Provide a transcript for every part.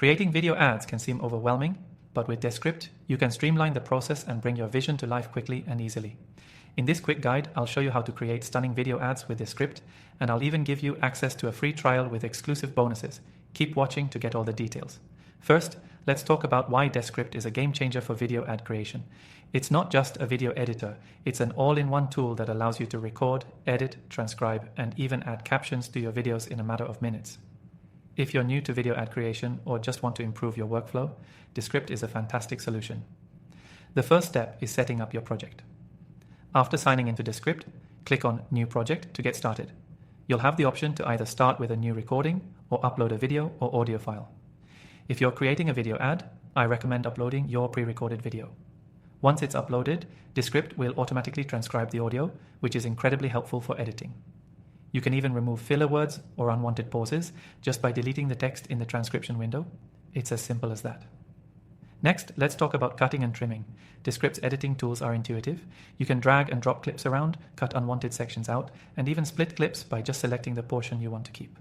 Creating video ads can seem overwhelming, but with Descript, you can streamline the process and bring your vision to life quickly and easily. In this quick guide, I'll show you how to create stunning video ads with Descript, and I'll even give you access to a free trial with exclusive bonuses. Keep watching to get all the details. First, let's talk about why Descript is a game changer for video ad creation. It's not just a video editor, it's an all-in-one tool that allows you to record, edit, transcribe, and even add captions to your videos in a matter of minutes. If you're new to video ad creation or just want to improve your workflow, Descript is a fantastic solution. The first step is setting up your project. After signing into Descript, click on New Project to get started. You'll have the option to either start with a new recording or upload a video or audio file. If you're creating a video ad, I recommend uploading your pre-recorded video. Once it's uploaded, Descript will automatically transcribe the audio, which is incredibly helpful for editing. You can even remove filler words or unwanted pauses just by deleting the text in the transcription window. It's as simple as that. Next, let's talk about cutting and trimming. Descript's editing tools are intuitive. You can drag and drop clips around, cut unwanted sections out, and even split clips by just selecting the portion you want to keep.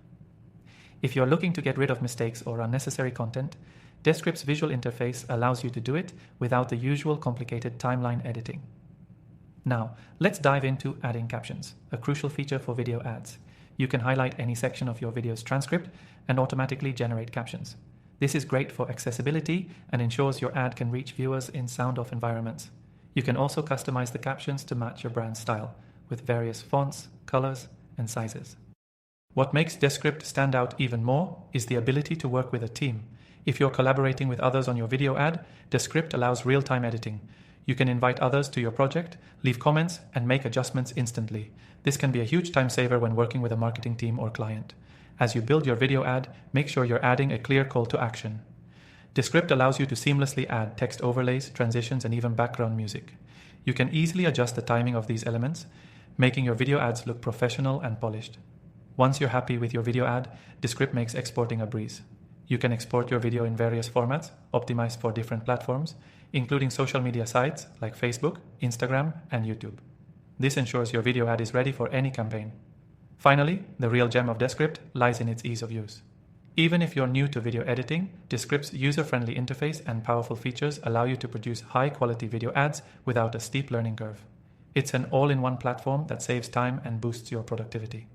If you're looking to get rid of mistakes or unnecessary content, Descript's visual interface allows you to do it without the usual complicated timeline editing. Now, let's dive into adding captions, a crucial feature for video ads. You can highlight any section of your video's transcript and automatically generate captions. This is great for accessibility and ensures your ad can reach viewers in sound-off environments. You can also customize the captions to match your brand style, with various fonts, colors, and sizes. What makes Descript stand out even more is the ability to work with a team. If you're collaborating with others on your video ad, Descript allows real-time editing. You can invite others to your project, leave comments, and make adjustments instantly. This can be a huge time saver when working with a marketing team or client. As you build your video ad, make sure you're adding a clear call to action. Descript allows you to seamlessly add text overlays, transitions, and even background music. You can easily adjust the timing of these elements, making your video ads look professional and polished. Once you're happy with your video ad, Descript makes exporting a breeze. You can export your video in various formats, optimized for different platforms, including social media sites like Facebook, Instagram, and YouTube. This ensures your video ad is ready for any campaign. Finally, the real gem of Descript lies in its ease of use. Even if you're new to video editing, Descript's user-friendly interface and powerful features allow you to produce high-quality video ads without a steep learning curve. It's an all-in-one platform that saves time and boosts your productivity.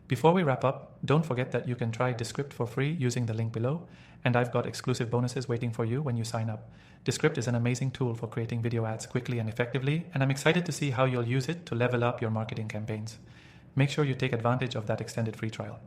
Before we wrap up, don't forget that you can try Descript for free using the link below, and I've got exclusive bonuses waiting for you when you sign up. Descript is an amazing tool for creating video ads quickly and effectively, and I'm excited to see how you'll use it to level up your marketing campaigns. Make sure you take advantage of that extended free trial.